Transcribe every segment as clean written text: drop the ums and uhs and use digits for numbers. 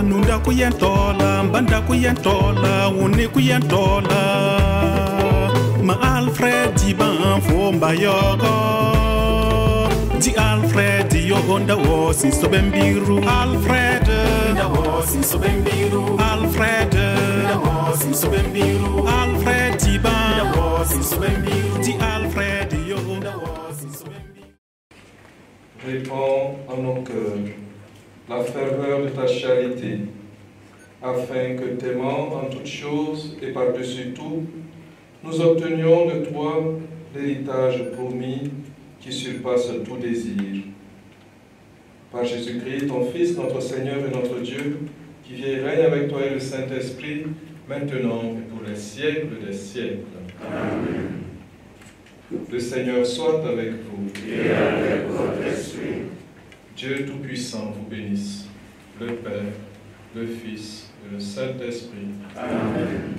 nunda kuyentola mbanda kuyentola wuni kuyentola ma Alfred Diban fomba yogo di Alfred yogonda wosi sobembiru Alfred da wosi sobembiru Alfred da wosi sobembiru Alfred Diban da wosi sobembiru di Alfred yogonda wosi sobembiru. Répands en nos cœurs la ferveur de ta charité, afin que t'aimant en toutes choses et par-dessus tout, nous obtenions de toi l'héritage promis qui surpasse tout désir. Par Jésus-Christ, ton Fils, notre Seigneur et notre Dieu, qui vit et règne avec toi et le Saint-Esprit, maintenant et pour les siècles des siècles. Amen. Le Seigneur soit avec vous. Et avec votre esprit. Dieu Tout-Puissant vous bénisse, le Père, le Fils et le Saint-Esprit. Amen.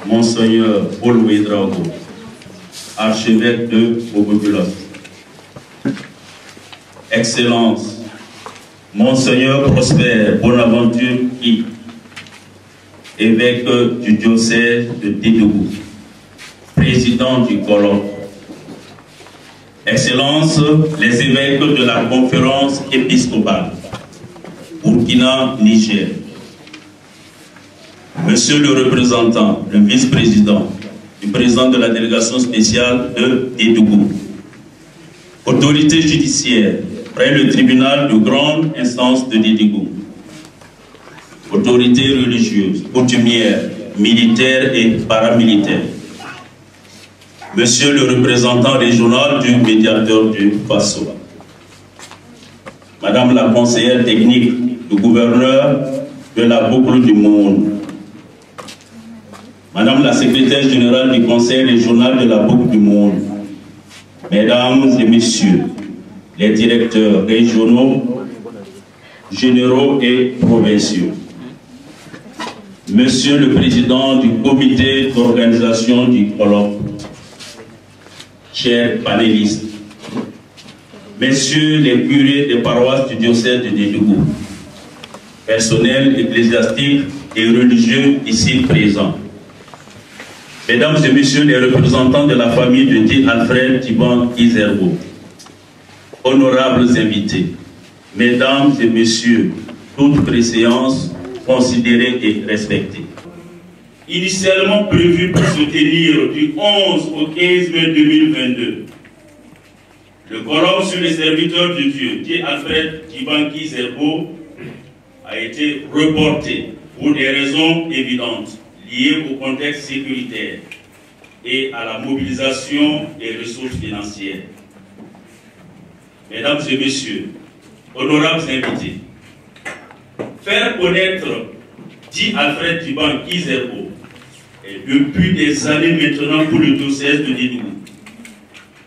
Monseigneur Paul-Louis Drago, archevêque de Bobobulos. Excellence, Monseigneur Prosper Bonaventure I, évêque du diocèse de Tédougou, président du colloque. Excellence, les évêques de la conférence épiscopale, Burkina-Niger. Monsieur le représentant, le vice-président, le président de la délégation spéciale de Tédougou. Autorité judiciaire, près le tribunal de grande instance de Tédougou. Autorité religieuse, coutumière, militaire et paramilitaire. Monsieur le représentant régional du médiateur du Faso. Madame la conseillère technique du gouverneur de la boucle du monde. Madame la secrétaire générale du conseil régional de la boucle du monde. Mesdames et messieurs, les directeurs régionaux, généraux et provinciaux. Monsieur le président du comité d'organisation du colloque, chers panélistes, messieurs les curés des paroisses du diocèse de Tédougou, personnel ecclésiastique et religieux ici présents, mesdames et messieurs les représentants de la famille de Di Alfred Diban Kizerbo, honorables invités, mesdames et messieurs, toutes préséances considérées et respectées. Initialement prévu pour se tenir du 11 au 15 mai 2022, le colloque sur les serviteurs de Dieu, Di Alfred Diban Kizerbo, a été reporté pour des raisons évidentes liées au contexte sécuritaire et à la mobilisation des ressources financières. Mesdames et messieurs, honorables invités, faire connaître Di Alfred Diban Kizerbo est depuis des années maintenant pour le diocèse de Tédougou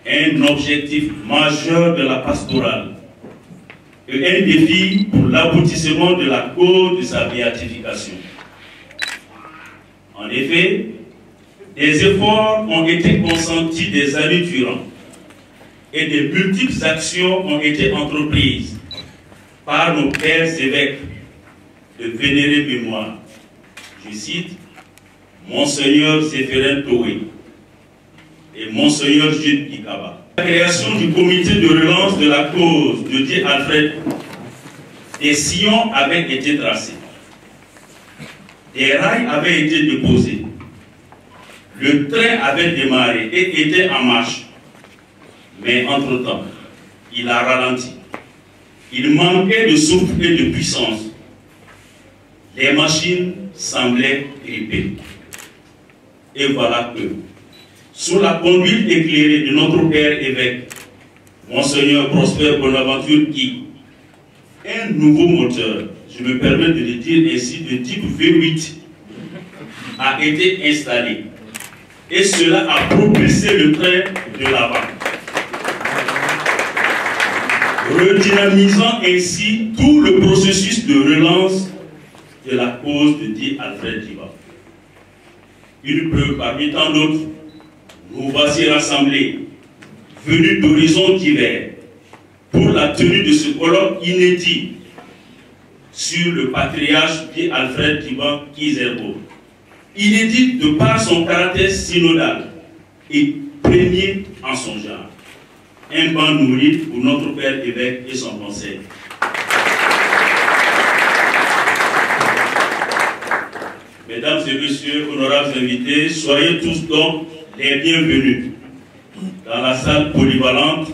un objectif majeur de la pastorale et un défi pour l'aboutissement de la cause de sa béatification. En effet, des efforts ont été consentis des années durant et de multiples actions ont été entreprises par nos pères évêques de vénérée mémoire. Je cite Monseigneur Zéphérin Toé et Monseigneur Jules Ikaba. La création du comité de relance de la cause de Di Alfred, des sillons avaient été tracés, des rails avaient été déposés, le train avait démarré et était en marche, mais entre-temps, il a ralenti. Il manquait de souffle et de puissance. Les machines semblaient grippées. Et voilà que, sous la conduite éclairée de notre père évêque, Monseigneur Prosper Bonaventure I, un nouveau moteur, je me permets de le dire ainsi, de type V8, a été installé. Et cela a propulsé le train de l'avant, redynamisant ainsi tout le processus de relance de la cause de Di Alfred Diban. Une preuve parmi tant d'autres, nous voici rassemblés, venus d'horizons divers, pour la tenue de ce colloque inédit sur le patriarche Guy Alfred Thiban Kizerbo. Inédite de par son caractère synodal et premier en son genre. Un banc nourri pour notre père évêque et son conseil. Mesdames et messieurs, honorables invités, soyez tous donc les bienvenus dans la salle polyvalente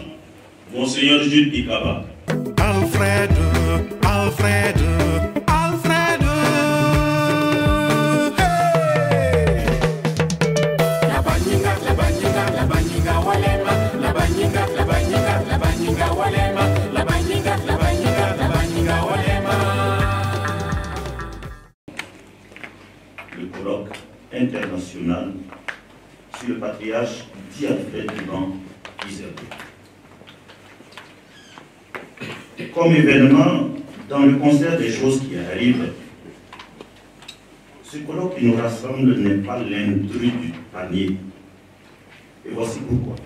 Monseigneur Jules Bikaba. Alfred, Alfred, Alfred, hey! La baninga, la baninga, la baninga walema, la baninga, la baninga, la baninga walema, la baninga, la baninga, la baninga walema. Le colloque international sur le patriarche Guy Alfred Thiban Kizerbo. Comme événement, dans le concert des choses qui arrivent, ce colloque qui nous rassemble n'est pas l'intrus du panier. Et voici pourquoi.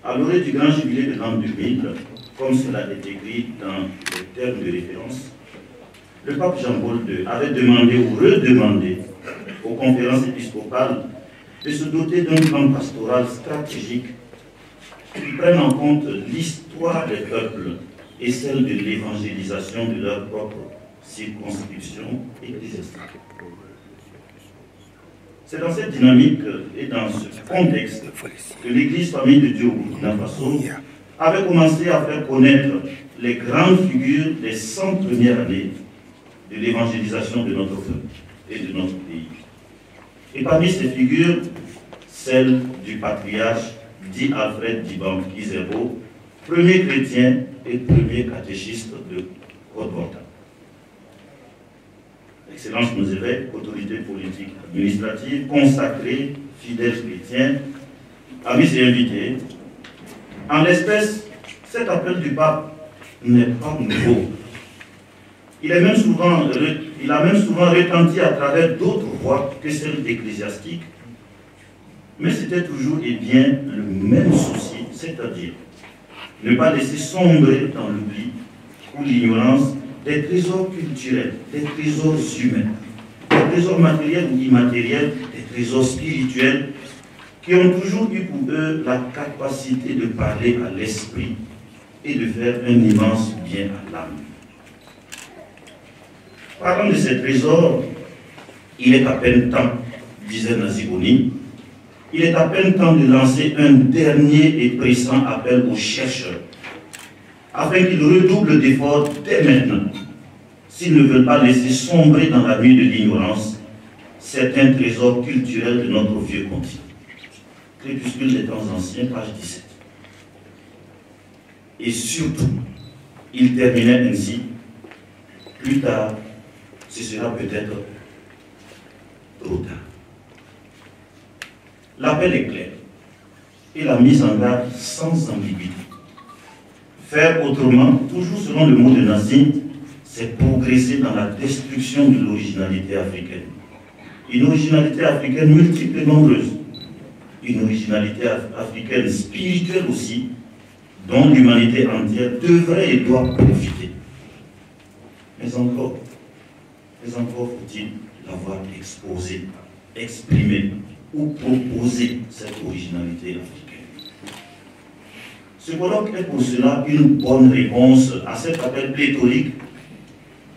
À l'orée du grand jubilé de l'an 2000, comme cela est écrit dans les termes de référence, le pape Jean-Paul II avait demandé ou redemandé aux conférences épiscopales de se doter d'un plan pastoral stratégique qui prenne en compte l'histoire des peuples et celle de l'évangélisation de leur propre circonscription ecclésiastique. C'est dans cette dynamique et dans ce contexte que l'Église Famille de Dieu au Burkina Faso avait commencé à faire connaître les grandes figures des 100 premières années de l'évangélisation de notre peuple et de notre pays. Et parmi ces figures, celle du patriarche Guy Alfred Thiban Kizerbo, premier chrétien et premier catéchiste de Côte-d'Ivoire. Excellence nos évêques, autorités politiques administratives, consacrés, fidèles chrétiens, amis et invités, en l'espèce, cet appel du pape n'est pas nouveau. Il a même souvent retenti à travers d'autres voies que celles ecclésiastiques, mais c'était toujours et bien le même souci, c'est-à-dire ne pas laisser sombrer dans l'oubli ou l'ignorance des trésors culturels, des trésors humains, des trésors matériels ou immatériels, des trésors spirituels qui ont toujours eu pour eux la capacité de parler à l'esprit et de faire un immense bien à l'âme. Parlant de ces trésors, il est à peine temps, disait Naziboni, il est à peine temps de lancer un dernier et pressant appel aux chercheurs, afin qu'ils redoublent d'efforts dès maintenant, s'ils ne veulent pas laisser sombrer dans la nuit de l'ignorance certains trésors culturels de notre vieux continent. Crépuscule des temps anciens, page 17. Et surtout, il terminait ainsi, plus tard, ce sera peut-être trop tard. L'appel est clair et la mise en garde sans ambiguïté. Faire autrement, toujours selon le mot de Nazim, c'est progresser dans la destruction de l'originalité africaine. Une originalité africaine multiple et nombreuse. Une originalité africaine spirituelle aussi, dont l'humanité entière devrait et doit profiter. Mais encore faut-il l'avoir exposé, exprimé ou proposer cette originalité africaine. Ce colloque est pour cela une bonne réponse à cet appel pléthorique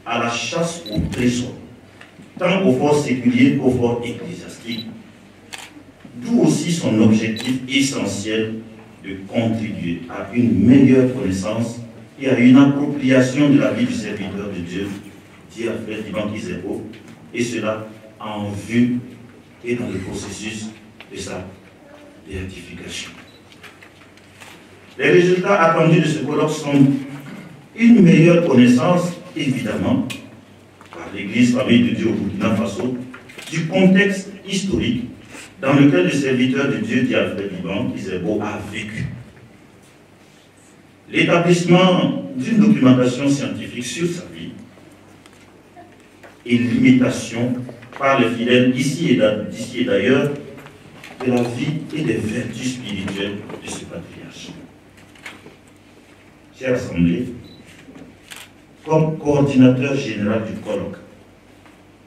à la chasse au trésor, tant au fort séculier qu'au fort ecclésiastique, d'où aussi son objectif essentiel de contribuer à une meilleure connaissance et à une appropriation de la vie du serviteur de Dieu, dit Alfred Thiban Kizerbo, et cela en vue et dans le processus de sa béatification. Les résultats attendus de ce colloque sont une meilleure connaissance, évidemment, par l'Église Famille de Dieu au Burkina Faso, du contexte historique dans lequel le serviteur de Dieu, dit Alfred Thiban Kizerbo, a vécu. L'établissement d'une documentation scientifique sur sa vie et l'imitation par les fidèles d'ici et d'ailleurs de la vie et des vertus spirituelles de ce patriarche. Chère Assemblée, comme coordinateur général du colloque.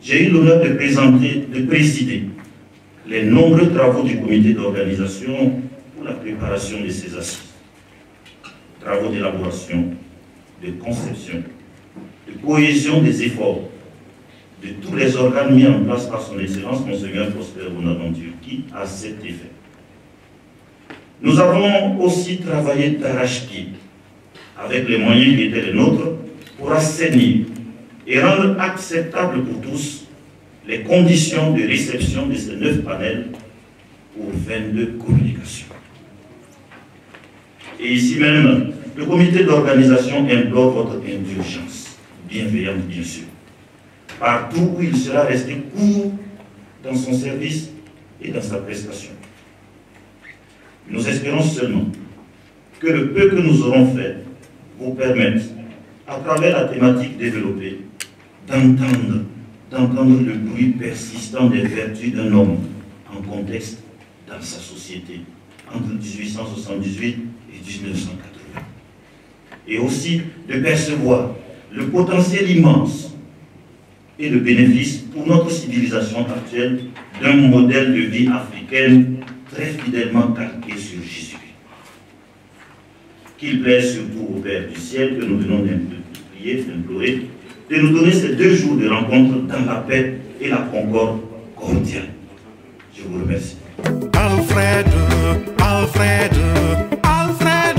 J'ai eu l'honneur de présider les nombreux travaux du comité d'organisation pour la préparation de ces assises. Travaux d'élaboration, de conception, de cohésion des efforts de tous les organes mis en place par son Excellence Monseigneur Prosper Bonaventure, qui a cet effet. Nous avons aussi travaillé d'arrache-pied, avec les moyens qui étaient les nôtres, pour assainir et rendre acceptable pour tous les conditions de réception de ces 9 panels pour 22 communications. Et ici même, le comité d'organisation implore votre indulgence, bienveillante bien sûr, partout où il sera resté court dans son service et dans sa prestation. Nous espérons seulement que le peu que nous aurons fait vous permette, à travers la thématique développée, d'entendre le bruit persistant des vertus d'un homme en contexte dans sa société entre 1878 et 1980. Et aussi de percevoir le potentiel immense et le bénéfice pour notre civilisation actuelle d'un modèle de vie africaine très fidèlement calqué sur Jésus. Qu'il plaise surtout au Père du ciel que nous venons de prier, d'implorer, de nous donner ces 2 jours de rencontre dans la paix et la concorde cordiale. Je vous remercie. Alfred, Alfred, Alfred.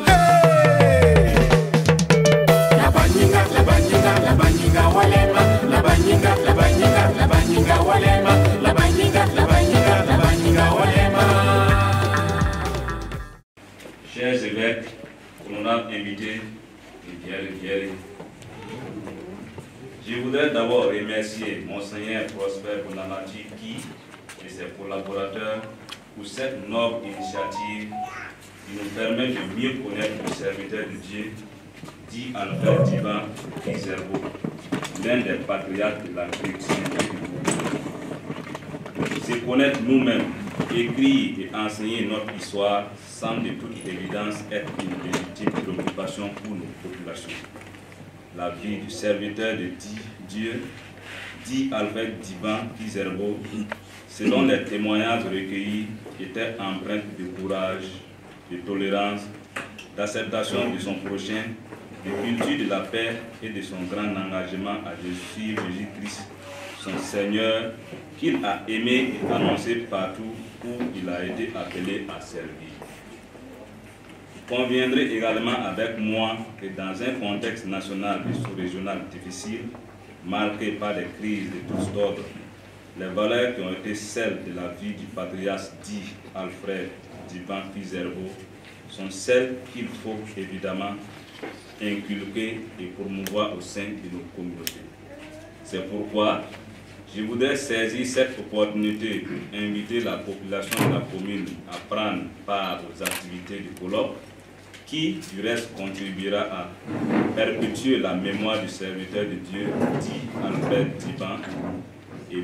Hey! La baninga, la baninga, la baninga walema, la baninga, la baninga, la baninga walema, la baninga, la baninga, la baninga walema. Chers évêques, honorables invités, je voudrais d'abord remercier Monseigneur Prosper Bonaventure qui et ses collaborateurs pour cette noble initiative qui nous permet de mieux connaître le serviteur de Dieu, dit Albert Divan Izerbo, l'un des patriarches de la chrétienté du monde. Se connaître nous-mêmes, écrire et enseigner notre histoire semble de toute évidence être une légitime préoccupation pour nos populations. La vie du serviteur de Dieu, dit Albert Divan Izerbo, selon les témoignages recueillis, était empreinte de courage, de tolérance, d'acceptation de son prochain, de culture de la paix et de son grand engagement à suivre Jésus-Christ, son Seigneur, qu'il a aimé et annoncé partout où il a été appelé à servir. Vous conviendrez également avec moi que dans un contexte national et sous-régional difficile, marqué par des crises de tous ordres, les valeurs qui ont été celles de la vie du patriarche dit Alfred Divan Izerbo sont celles qu'il faut évidemment inculquer et promouvoir au sein de nos communautés. C'est pourquoi je voudrais saisir cette opportunité pour inviter la population de la commune à prendre part aux activités du colloque qui, du reste, contribuera à perpétuer la mémoire du serviteur de Dieu, dit Alfred Divan,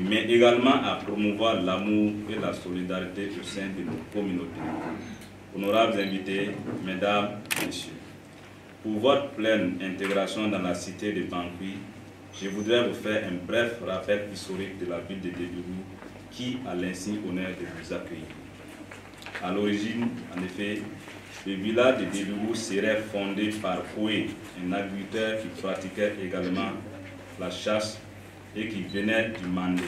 mais également à promouvoir l'amour et la solidarité au sein de nos communautés. Honorables invités, mesdames, messieurs, pour votre pleine intégration dans la cité de Bangui, je voudrais vous faire un bref rappel historique de la ville de Dédougou qui a l'insigne honneur de vous accueillir. À l'origine, en effet, le village de Dédougou serait fondé par Koué, un agriculteur qui pratiquait également la chasse et qui venait du Mandé.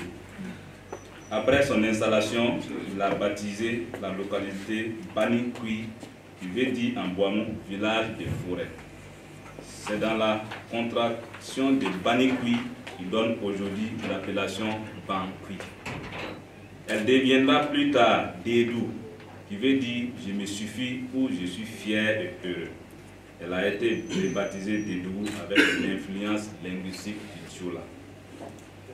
Après son installation, il a baptisé la localité Banikui, qui veut dire en Boamou, village des forêts. C'est dans la contraction de Banikui qui donne aujourd'hui l'appellation Bankui. Elle deviendra plus tard Dédou, qui veut dire je me suffis ou je suis fier et heureux. Elle a été rebaptisée Dédougou avec une influence linguistique du Diola.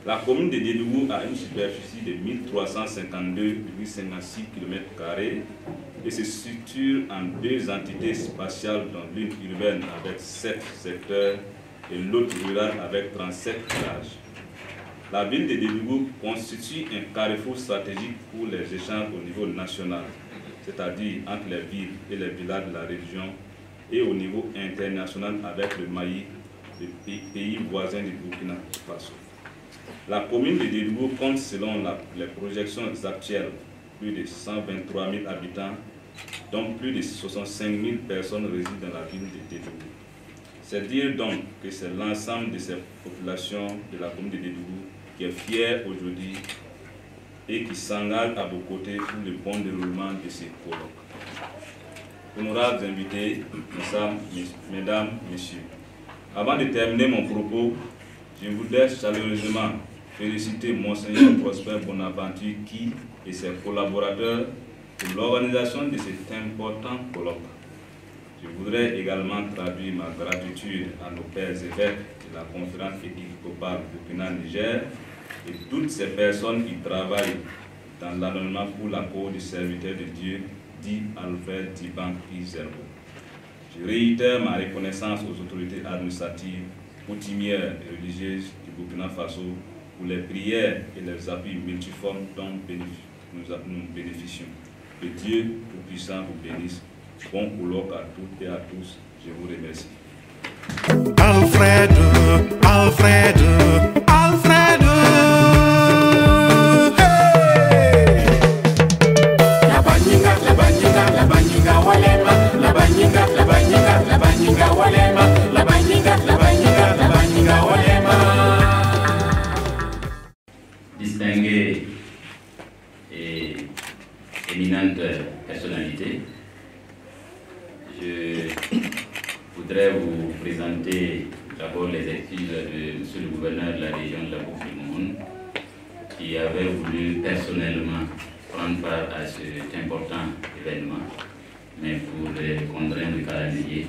La commune de Dédougou a une superficie de 1352,56 km² et se structure en 2 entités spatiales, dont l'une urbaine avec 7 secteurs et l'autre rurale avec 37 villages. La ville de Dédougou constitue un carrefour stratégique pour les échanges au niveau national, c'est-à-dire entre les villes et les villages de la région, et au niveau international avec le Mali, le pays voisin du Burkina Faso. La commune de Dédougou compte, selon les projections actuelles, plus de 123 000 habitants, dont plus de 65 000 personnes résident dans la ville de Dédougou. C'est dire donc que c'est l'ensemble de ces populations de la commune de Dédougou qui est fière aujourd'hui et qui s'engage à vos côtés pour le bon déroulement de ces colloques. Honorables invités, mesdames, messieurs, avant de terminer mon propos, je voudrais chaleureusement féliciter Monseigneur Prosper Bonaventure qui et ses collaborateurs pour l'organisation de cet important colloque. Je voudrais également traduire ma gratitude à nos pères évêques de la conférence épiscopale Burkina-Niger et toutes ces personnes qui travaillent dans l'anonymat pour la cause du serviteur de Dieu, dit Alfred Diban Zerbo. Je réitère ma reconnaissance aux autorités administratives, coutumières et religieuses du Burkina Faso pour les prières et les appuis multiformes dont nous bénéficions. Que Dieu Tout-Puissant vous bénisse. Bon colloque à toutes et à tous. Je vous remercie. Alfred, Alfred, Alfred. Hey! La banyiga walema, la banyiga walema, la banyiga walema. Distinguée et éminente personnalité, je voudrais vous présenter d'abord les excuses de monsieur le gouverneur de la région de la Boucle-du-Monde qui avait voulu personnellement prendre part à cet important événement, mais pour les contraintes de calendrier,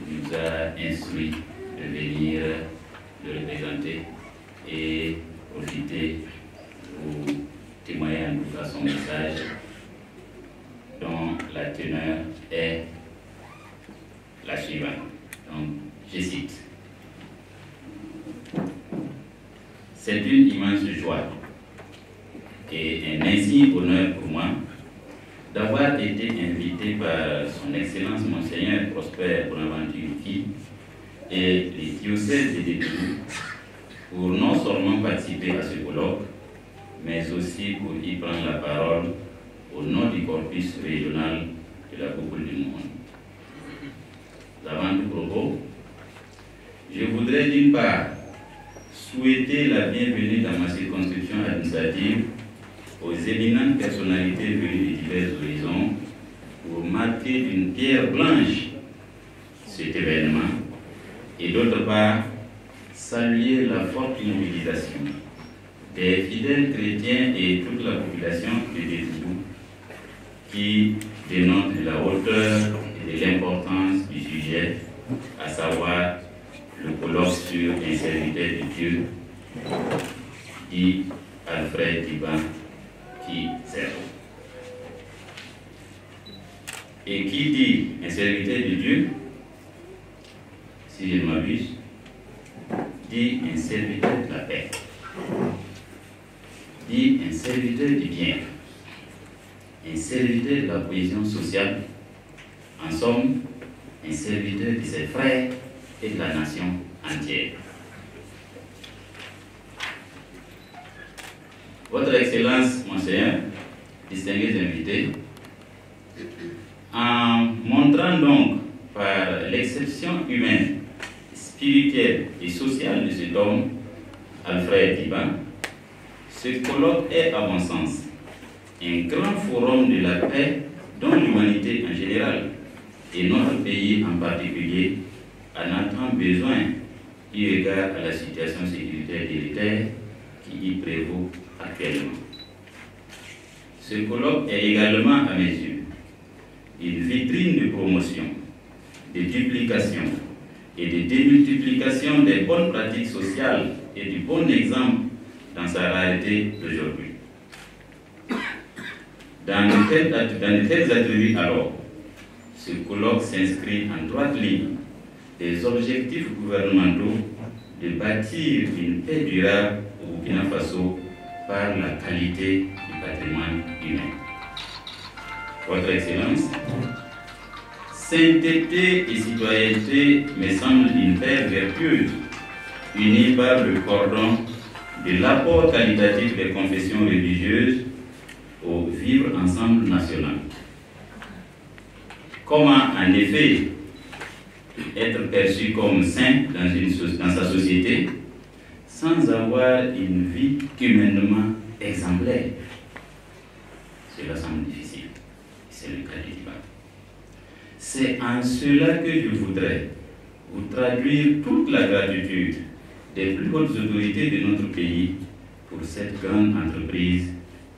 nous a instruit de venir le représenter et profiter pour témoigner en tout cas son message dont la teneur est la suivante. Donc, je cite. C'est une immense joie et un insigne honneur pour moi d'avoir été invité par son Excellence Monseigneur Prosper Bonaventure Ki et les diocèses de Dédougou pour non seulement participer à ce colloque, mais aussi pour y prendre la parole au nom du corpus régional de la Boucle-du-Monde. Avant tout propos, je voudrais d'une part souhaiter la bienvenue dans ma circonscription administrative aux éminentes personnalités venues de divers horizons pour marquer d'une pierre blanche cet événement et d'autre part saluer la forte mobilisation des fidèles chrétiens et toute la population de Dédougou qui dénote de la hauteur et de l'importance du sujet, à savoir le colloque sur un serviteur de Dieu, dit Alfred Diban Zerbo. Et qui dit un serviteur de Dieu, si je ne m'abuse, dit un serviteur de la paix, dit un serviteur du bien, un serviteur de la cohésion sociale, en somme, un serviteur de ses frères et de la nation entière. Votre Excellence, Monseigneur, distingués invités, en montrant donc par l'exception humaine, spirituelle et sociale de cet homme, Alfred Diban, ce colloque est, à mon sens, un grand forum de la paix dont l'humanité en général et notre pays en particulier en a tant besoin eu égard à la situation sécuritaire délétère qui y prévaut actuellement. Ce colloque est également, à mes yeux, une vitrine de promotion, de duplication et de démultiplication des bonnes pratiques sociales et du bon exemple dans sa réalité d'aujourd'hui. Dans de tels attributs alors, ce colloque s'inscrit en droite ligne des objectifs gouvernementaux de bâtir une paix durable au Burkina Faso par la qualité du patrimoine humain. Votre Excellence, Sainteté et citoyenneté me semble une paire vertueuse, unie par le cordon de l'apport qualitatif des confessions religieuses au vivre ensemble national. Comment, en effet, être perçu comme saint dans sa société sans avoir une vie humainement exemplaire? Cela semble difficile. C'est le cas du Liban. C'est en cela que je voudrais vous traduire toute la gratitude des plus hautes autorités de notre pays pour cette grande entreprise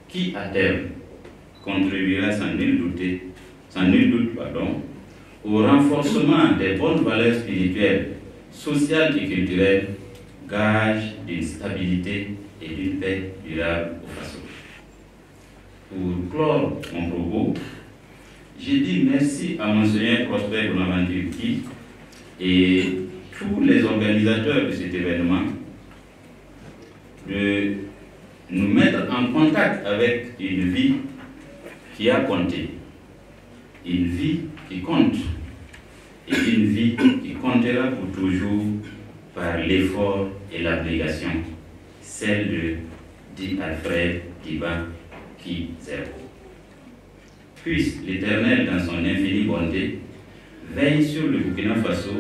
qui, à terme, contribuera sans nul doute, au renforcement des bonnes valeurs spirituelles, sociales et culturelles, gage d'une stabilité et d'une paix durable au Faso. Pour clore mon propos, j'ai dit merci à Monseigneur Prosper Bonaventure et tous les organisateurs de cet événement de nous mettre en contact avec une vie qui a compté, une vie qui compte et une vie qui comptera pour toujours par l'effort et l'abnégation, celle de dit Alfred Diban qui zéro. Puisse l'Éternel, dans son infinie bonté, veille sur le Burkina Faso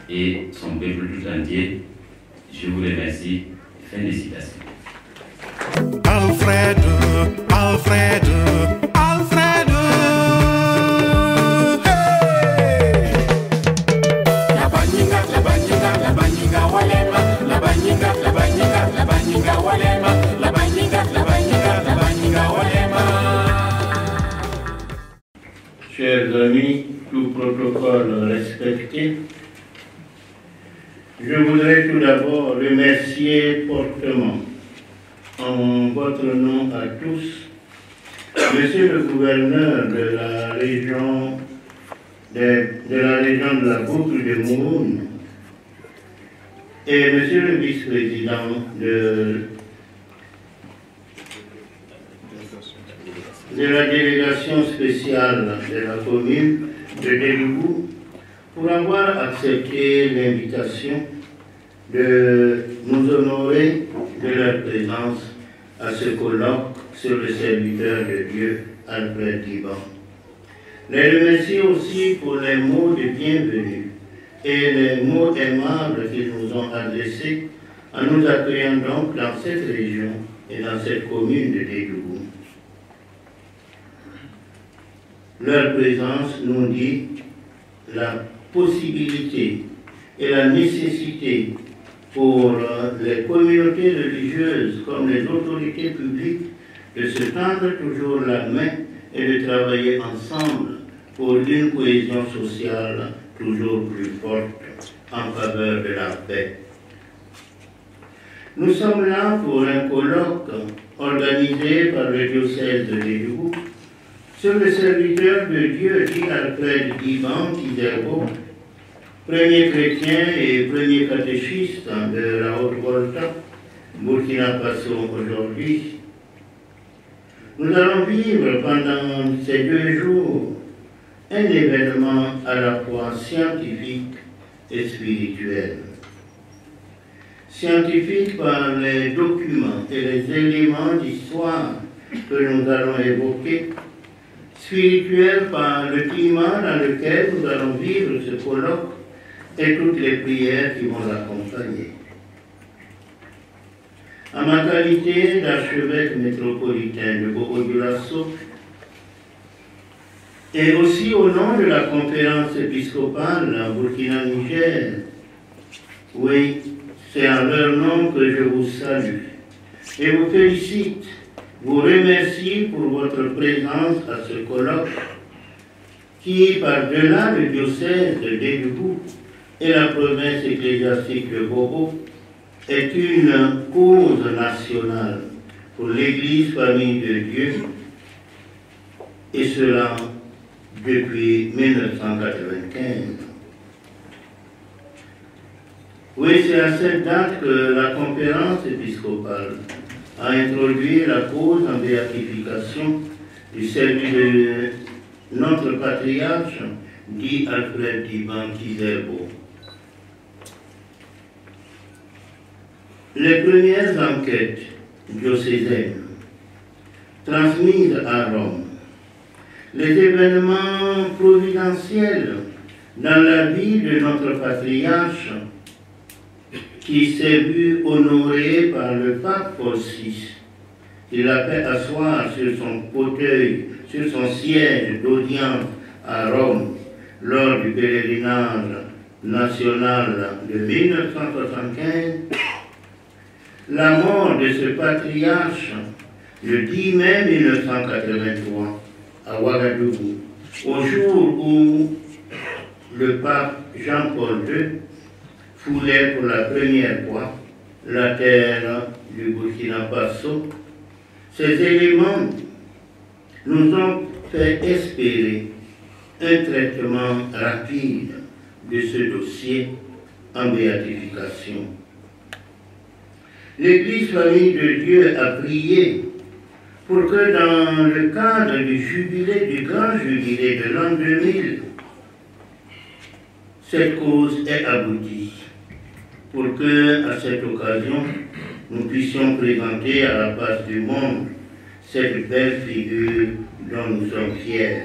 et son peuple tout entier. Je vous remercie. Fin de citation. Alfred, Alfred, Alfred. Hey! La baninga, la baninga, la baninga walema, la baninga, la baninga, la baninga walema, la baninga, la baninga, la baninga walema. Chers amis, tout protocole respecté, je voudrais tout d'abord remercier fortement, en votre nom à tous, Monsieur le gouverneur de la région de la boucle de Mouroune et Monsieur le vice-président de la délégation spéciale de la commune de Déloubou pour avoir accepté l'invitation de nous honorer de leur présence à ce colloque sur le serviteur de Dieu, Alfred Diban. Les remercier aussi pour les mots de bienvenue et les mots aimables qu'ils nous ont adressés en nous accueillant donc dans cette région et dans cette commune de Déloubou. Leur présence nous dit la possibilité et la nécessité pour les communautés religieuses comme les autorités publiques de se tendre toujours la main et de travailler ensemble pour une cohésion sociale toujours plus forte en faveur de la paix. Nous sommes là pour un colloque organisé par le diocèse de Déloubou sur le serviteur de Dieu, dit Alfred Diban Kizerbo, premier chrétien et premier catéchiste de la Haute-Volta, Burkina Faso aujourd'hui. Nous allons vivre pendant ces 2 jours un événement à la fois scientifique et spirituel. Scientifique par les documents et les éléments d'histoire que nous allons évoquer, spirituel par le climat dans lequel nous allons vivre ce colloque et toutes les prières qui vont l'accompagner. En ma qualité d'archevêque métropolitain de Bobo-Dioulasso et aussi au nom de la conférence épiscopale Burkina-Niger, oui, c'est en leur nom que je vous salue et vous félicite, vous remercie pour votre présence à ce colloque qui, par-delà le diocèse de Déloubou et la province ecclésiastique de Bobo, est une cause nationale pour l'Église famille de Dieu, et cela depuis 1995. Oui, c'est à cette date que la conférence épiscopale a introduit la cause en béatification du service de notre patriarche, dit Alfred Diban Kizerbo. Les premières enquêtes diocésaines transmises à Rome, les événements providentiels dans la vie de notre patriarche qui s'est vu honoré par le pape Paul VI, qui l'a fait asseoir sur son fauteuil, sur son siège d'audience à Rome lors du pèlerinage national de 1975, la mort de ce patriarche le 10 mai 1983 à Ouagadougou, au jour où le pape Jean-Paul II foulait pour la première fois la terre du Burkina Faso. Ces éléments nous ont fait espérer un traitement rapide de ce dossier en béatification. L'Église Famille de Dieu a prié pour que dans le cadre du jubilé, du grand jubilé de l'an 2000, cette cause ait abouti, pour que, à cette occasion, nous puissions présenter à la face du monde cette belle figure dont nous sommes fiers.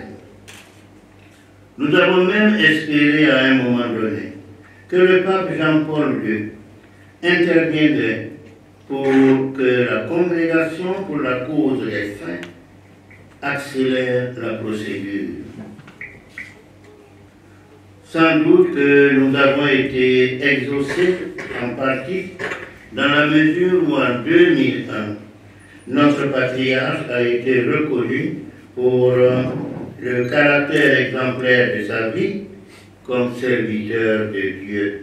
Nous avons même espéré à un moment donné que le pape Jean-Paul II interviendrait pour que la congrégation pour la cause des saints accélère la procédure. Sans doute que nous avons été exaucés en partie dans la mesure où en 2001, notre patriarche a été reconnu pour le caractère exemplaire de sa vie comme serviteur de Dieu.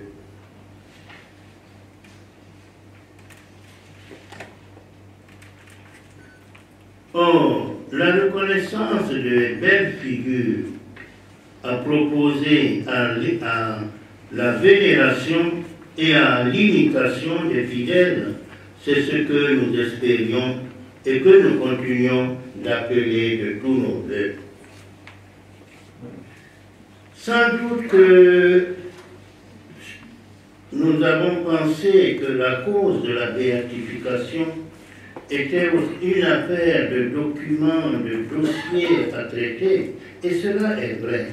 Or, la reconnaissance de belles figures a proposé à la vénération et à l'imitation des fidèles, c'est ce que nous espérions et que nous continuons d'appeler de tous nos vœux. Sans doute que nous avons pensé que la cause de la béatification était une affaire de documents, de dossiers à traiter, et cela est vrai.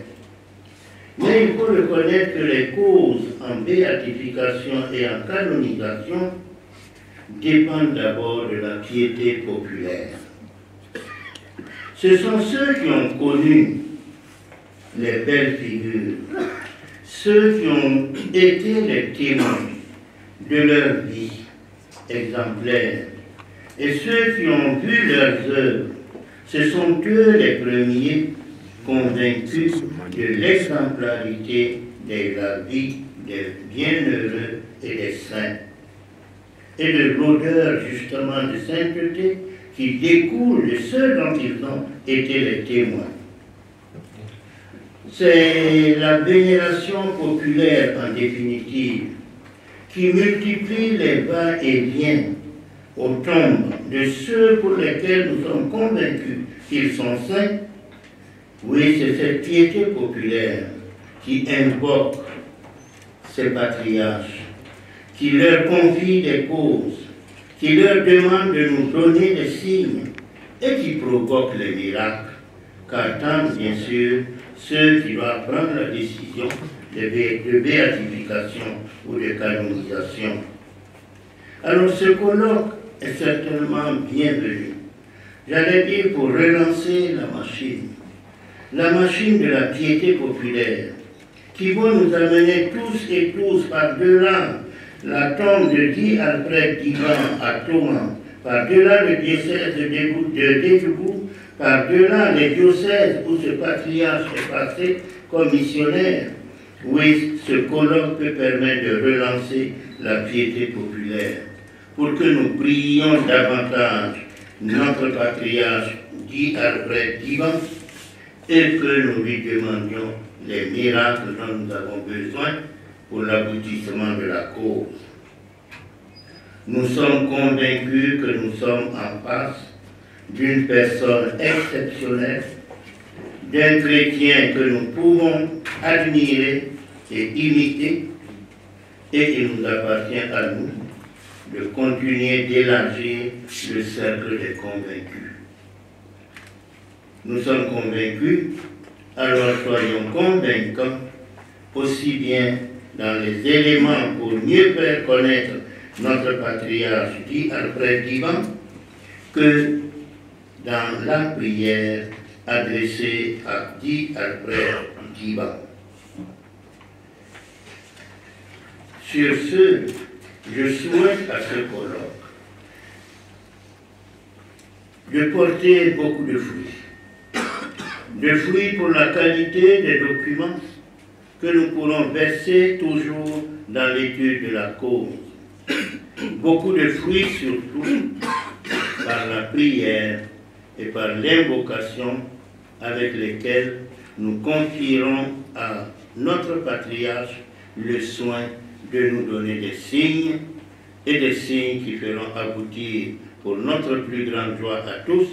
Mais il faut reconnaître que les causes en béatification et en canonisation dépendent d'abord de la piété populaire. Ce sont ceux qui ont connu les belles figures, ceux qui ont été les témoins de leur vie exemplaire, et ceux qui ont vu leurs œuvres, ce sont eux les premiers convaincus de l'exemplarité de la vie des bienheureux et des saints, et de l'odeur justement de sainteté qui découle de ceux dont ils ont été les témoins. C'est la vénération populaire en définitive qui multiplie les va-et-vient aux tombes de ceux pour lesquels nous sommes convaincus qu'ils sont saints. Oui, c'est cette piété populaire qui invoque ces patriarches, qui leur confie des causes, qui leur demande de nous donner des signes et qui provoque les miracles, qu'attendent bien sûr ceux qui doivent prendre la décision de béatification ou de canonisation. Alors ce colloque est certainement bienvenu. J'allais dire pour relancer la machine de la piété populaire, qui vont nous amener tous et tous par-delà la tombe de Guy Alfred Diban à Thomas, par-delà le diocèse de Dédougou, par-delà les diocèses où ce patriarche est passé comme missionnaire. Oui, ce colloque peut permettre de relancer la piété populaire, pour que nous prions davantage notre patriarche Guy Alfred Diban et que nous lui demandions les miracles dont nous avons besoin pour l'aboutissement de la cause. Nous sommes convaincus que nous sommes en face d'une personne exceptionnelle, d'un chrétien que nous pouvons admirer et imiter, et il nous appartient à nous de continuer d'élargir le cercle des convaincus. Nous sommes convaincus, alors soyons convaincants, aussi bien dans les éléments pour mieux faire connaître notre patriarche dit Alfred Diban, que dans la prière adressée à dit Alfred Diban. Sur ce, je souhaite à ce colloque de porter beaucoup de fruits. De fruits pour la qualité des documents que nous pourrons verser toujours dans l'étude de la cause. Beaucoup de fruits surtout par la prière et par l'invocation avec lesquelles nous confierons à notre patriarche le soin de nous donner des signes, et des signes qui feront aboutir pour notre plus grande joie à tous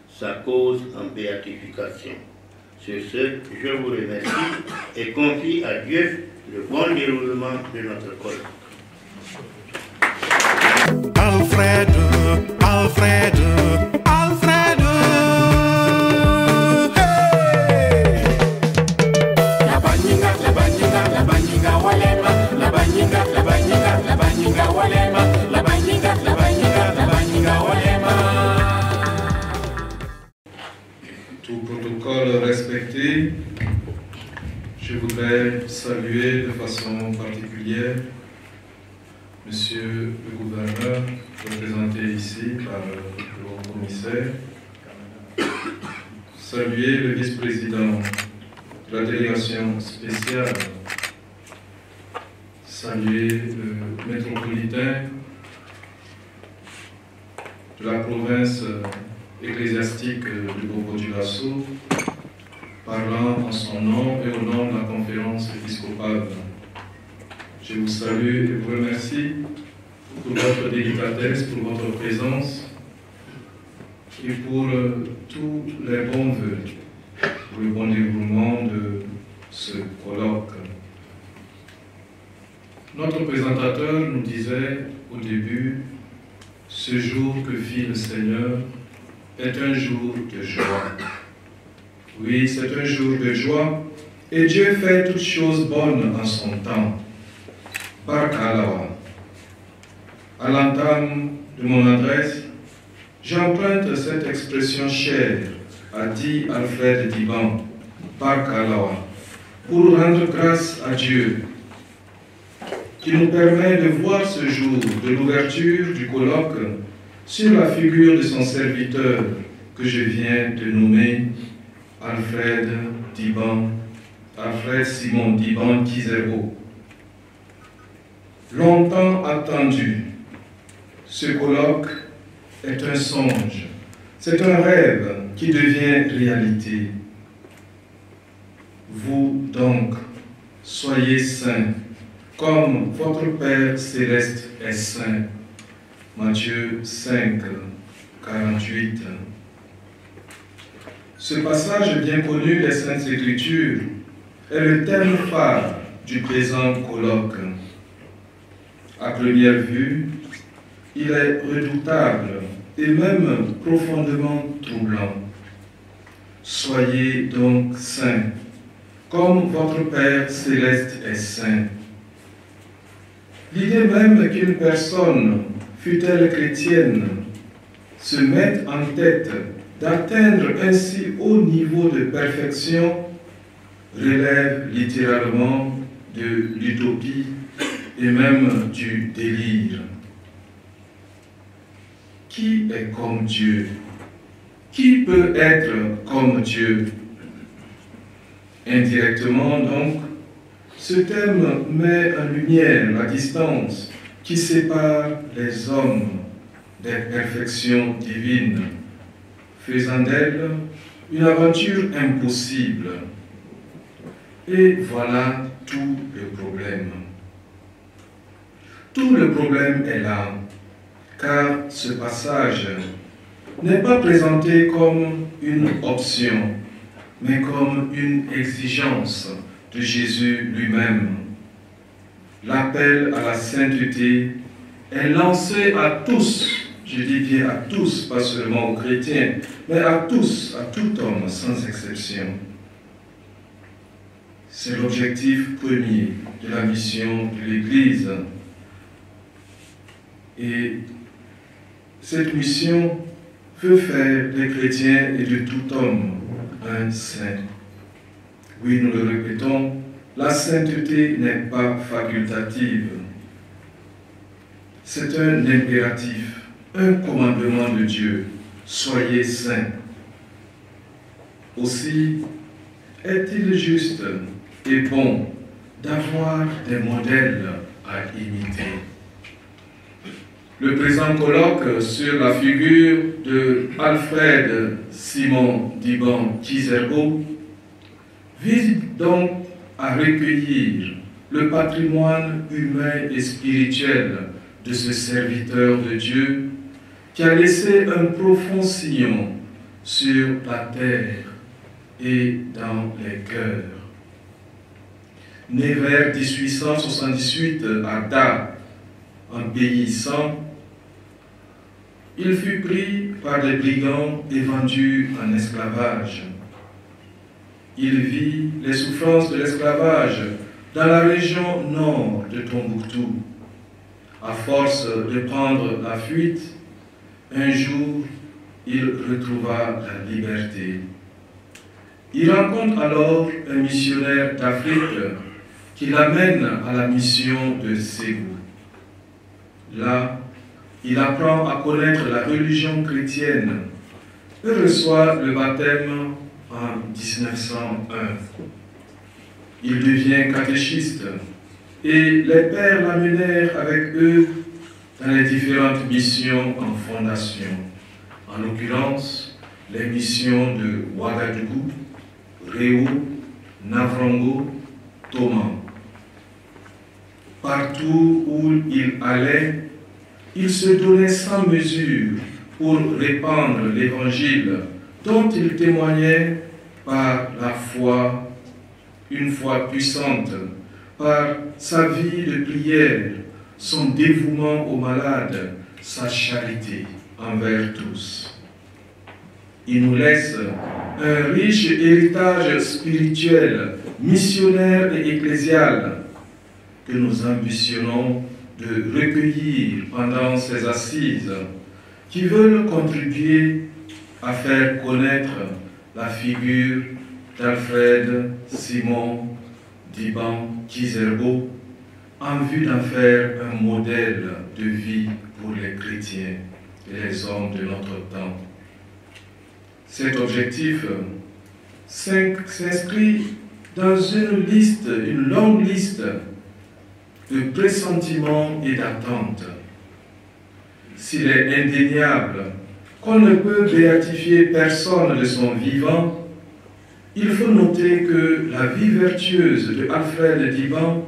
sa cause en béatification. Sur ce, je vous remercie et confie à Dieu le bon déroulement de notre colloque. Alfred, Alfred, Alfred, hey! La baninga, la baninga, la baninga walema, la baninga, la baninga, la baninga walema, la baninga, la baninga, la baninga walema. Tout protocole respecté, je voudrais saluer de façon particulière Monsieur le gouverneur, représenté ici par le haut commissaire, saluer le vice-président de la délégation spéciale, saluer le métropolitain de la province ecclésiastique du Bobo-Dioulasso, parlant en son nom et au nom de la conférence épiscopale. Je vous salue et vous remercie pour votre délicatesse, pour votre présence et pour tous les bons vœux, pour le bon déroulement de ce colloque. Notre présentateur nous disait au début, ce jour que fit le Seigneur est un jour de joie. Oui, c'est un jour de joie et Dieu fait toutes choses bonnes en son temps. Barak Allah. À l'entame de mon adresse, j'emprunte cette expression chère à dit Alfred Diban, Barak Allah, pour rendre grâce à Dieu qui nous permet de voir ce jour de l'ouverture du colloque sur la figure de son serviteur que je viens de nommer Alfred Diban, Alfred Simon Diban Kizerbo. Longtemps attendu, ce colloque est un songe, c'est un rêve qui devient réalité. Vous donc, soyez saints, comme votre Père céleste est saint. Matthieu 5, 48. Ce passage bien connu des Saintes Écritures est le thème phare du présent colloque. À première vue, il est redoutable et même profondément troublant. Soyez donc saints, comme votre Père céleste est saint. L'idée même qu'une personne, fût-elle chrétienne, se mette en tête d'atteindre un si haut niveau de perfection relève littéralement de l'utopie et même du délire. Qui est comme Dieu? Qui peut être comme Dieu? Indirectement donc, ce thème met en lumière la distance qui sépare les hommes des perfections divines, faisant d'elle une aventure impossible. Et voilà tout le problème. Tout le problème est là, car ce passage n'est pas présenté comme une option, mais comme une exigence de Jésus lui-même. L'appel à la sainteté est lancé à tous, je dis bien à tous, pas seulement aux chrétiens, mais à tous, à tout homme, sans exception. C'est l'objectif premier de la mission de l'Église. Et cette mission veut faire des chrétiens et de tout homme un saint. Oui, nous le répétons, la sainteté n'est pas facultative. C'est un impératif, un commandement de Dieu. Soyez saints. Aussi, est-il juste et bon d'avoir des modèles à imiter? Le présent colloque sur la figure de Alfred Simon d'Iban Kizerbo vise donc à recueillir le patrimoine humain et spirituel de ce serviteur de Dieu qui a laissé un profond sillon sur la terre et dans les cœurs. Né vers 1878 à Da, un pays sans, il fut pris par des brigands et vendu en esclavage. Il vit les souffrances de l'esclavage dans la région nord de Tombouctou. À force de prendre la fuite, un jour, il retrouva la liberté. Il rencontre alors un missionnaire d'Afrique qui l'amène à la mission de Ségou. Là, il apprend à connaître la religion chrétienne et reçoit le baptême en 1901. Il devient catéchiste et les pères l'amenèrent avec eux dans les différentes missions en fondation, en l'occurrence les missions de Ouagadougou, Réau, Navrongo, Thomas. Partout où il allait, il se donnait sans mesure pour répandre l'évangile dont il témoignait par la foi, une foi puissante, par sa vie de prière, son dévouement aux malades, sa charité envers tous. Il nous laisse un riche héritage spirituel, missionnaire et ecclésial que nous ambitionnons de recueillir pendant ces assises qui veulent contribuer à faire connaître la figure d'Alfred Simon d'Iban Kizerbo en vue d'en faire un modèle de vie pour les chrétiens et les hommes de notre temps. Cet objectif s'inscrit dans une longue liste de pressentiments et d'attentes. S'il est indéniable qu'on ne peut béatifier personne de son vivant, il faut noter que la vie vertueuse de Alfred d'Iban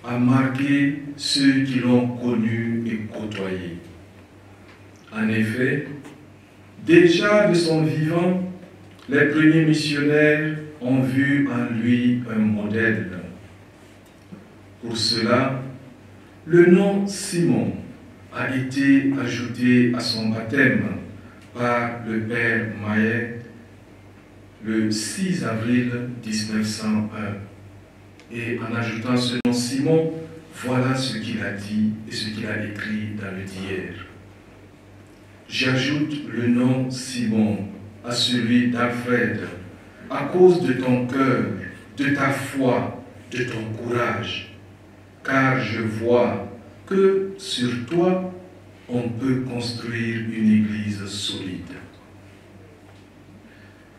a marqué ceux qui l'ont connu et côtoyé. En effet, déjà de son vivant, les premiers missionnaires ont vu en lui un modèle. Pour cela, le nom Simon a été ajouté à son baptême par le père Maillet le 6 avril 1901. Et en ajoutant ce nom Simon, voilà ce qu'il a dit et ce qu'il a écrit dans le d'hier. J'ajoute le nom Simon à celui d'Alfred à cause de ton cœur, de ta foi, de ton courage, car je vois que sur toi, on peut construire une église solide.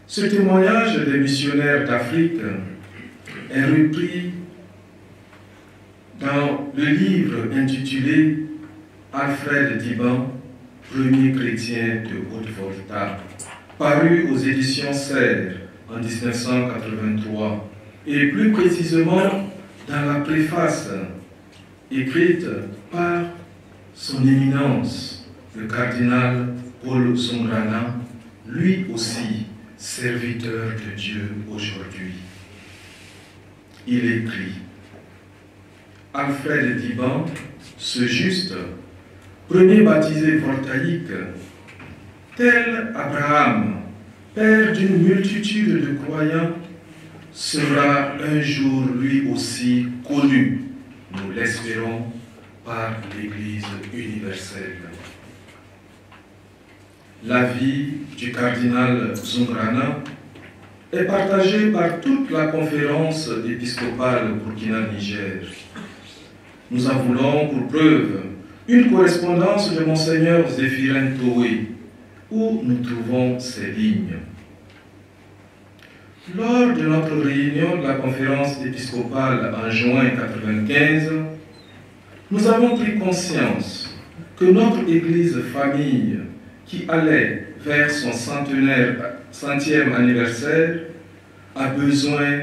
Ce témoignage des missionnaires d'Afrique est repris dans le livre intitulé Alfred d'Iban, premier chrétien de Haute-Volta, paru aux éditions Serre en 1983, et plus précisément dans la préface écrite par son éminence, le cardinal Paul Zongrana, lui aussi serviteur de Dieu aujourd'hui. Il écrit: Alfred Diban, ce juste, premier baptisé voltaïque, tel Abraham, père d'une multitude de croyants, sera un jour lui aussi connu, nous l'espérons, par l'Église universelle. La vie du cardinal Zungrana est partagée par toute la conférence épiscopale Burkina-Niger. Nous en voulons pour preuve une correspondance de Monseigneur Zéphirin Toé, où nous trouvons ces lignes. Lors de notre réunion de la conférence épiscopale en juin 1995, nous avons pris conscience que notre Église famille, qui allait vers son centième anniversaire, a besoin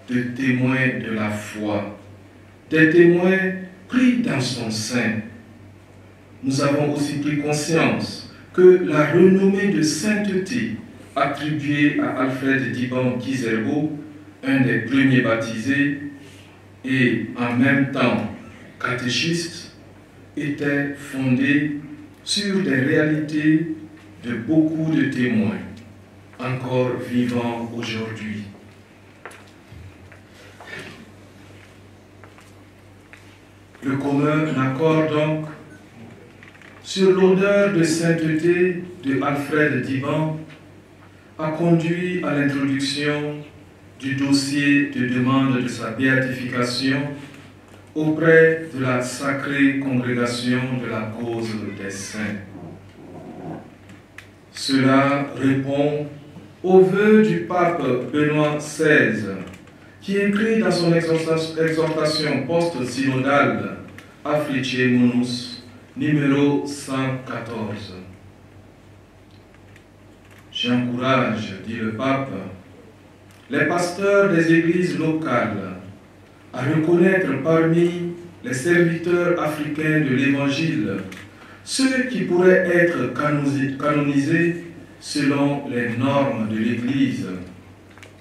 de témoins de la foi, des témoins pris dans son sein. Nous avons aussi pris conscience que la renommée de sainteté attribuée à Alfred Diban Kizerbo, un des premiers baptisés et en même temps catéchiste, était fondée sur des réalités de beaucoup de témoins, encore vivants aujourd'hui. Le commun accord donc sur l'odeur de sainteté de Alfred Diban a conduit à l'introduction du dossier de demande de sa béatification auprès de la Sacrée Congrégation de la cause des saints. Cela répond au vœu du pape Benoît XVI, qui écrit dans son exhortation post-synodale Afflice Munus, numéro 114. J'encourage, dit le pape, les pasteurs des églises locales à reconnaître parmi les serviteurs africains de l'Évangile ceux qui pourraient être canonisés selon les normes de l'Église,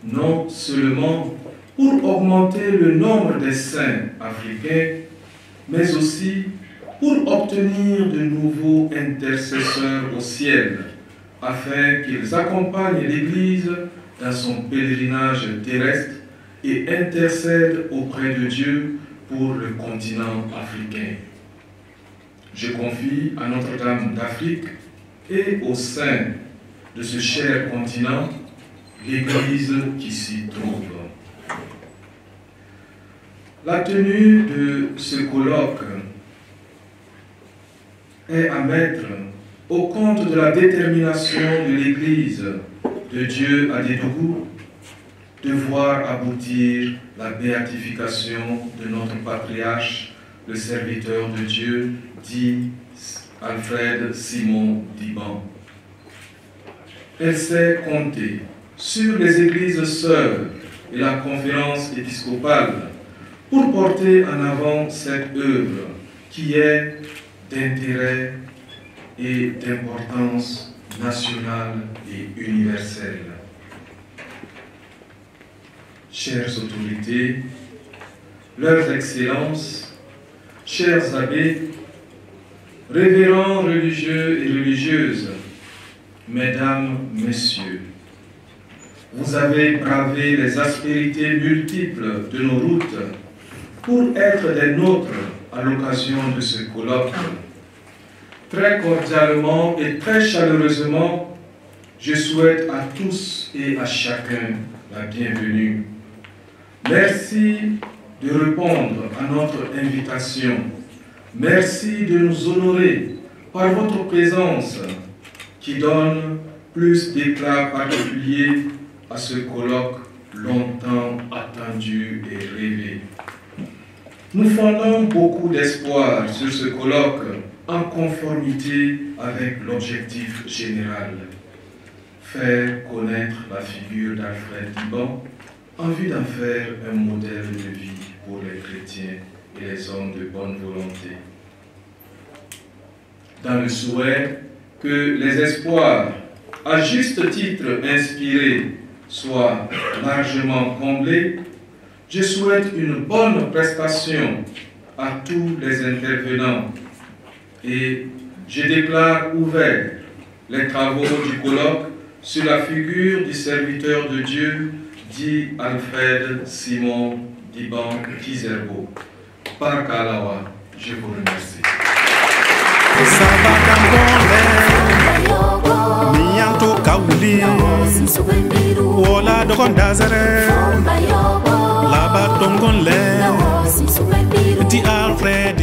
non seulement pour augmenter le nombre des saints africains, mais aussi pour obtenir de nouveaux intercesseurs au ciel, afin qu'ils accompagnent l'Église dans son pèlerinage terrestre et intercèdent auprès de Dieu pour le continent africain. Je confie à Notre-Dame d'Afrique et au sein de ce cher continent l'Église qui s'y trouve. La tenue de ce colloque est à mettre au compte de la détermination de l'Église de Dieu à Dédougou de voir aboutir la béatification de notre patriarche, le serviteur de Dieu, dit Alfred Simon Diban. Elle s'est comptée sur les églises sœurs et la conférence épiscopale pour porter en avant cette œuvre qui est d'intérêt et d'importance nationale et universelle. Chères autorités, leurs excellences, chers abbés, révérends religieux et religieuses, mesdames, messieurs, vous avez bravé les aspérités multiples de nos routes pour être des nôtres à l'occasion de ce colloque. Très cordialement et très chaleureusement, je souhaite à tous et à chacun la bienvenue. Merci de répondre à notre invitation. Merci de nous honorer par votre présence qui donne plus d'éclat particulier à ce colloque longtemps attendu et rêvé. Nous fondons beaucoup d'espoir sur ce colloque en conformité avec l'objectif général: faire connaître la figure d'Alfred Diban en vue d'en faire un modèle de vie pour les chrétiens et les hommes de bonne volonté. Dans le souhait que les espoirs à juste titre inspirés, soient largement comblés, je souhaite une bonne prestation à tous les intervenants et je déclare ouvert les travaux du colloque sur la figure du serviteur de Dieu, dit Alfred Simon Diban Kizerbo. Par Kalawa, je vous remercie. Ola dogon dazare la ba tongon le ti Alfred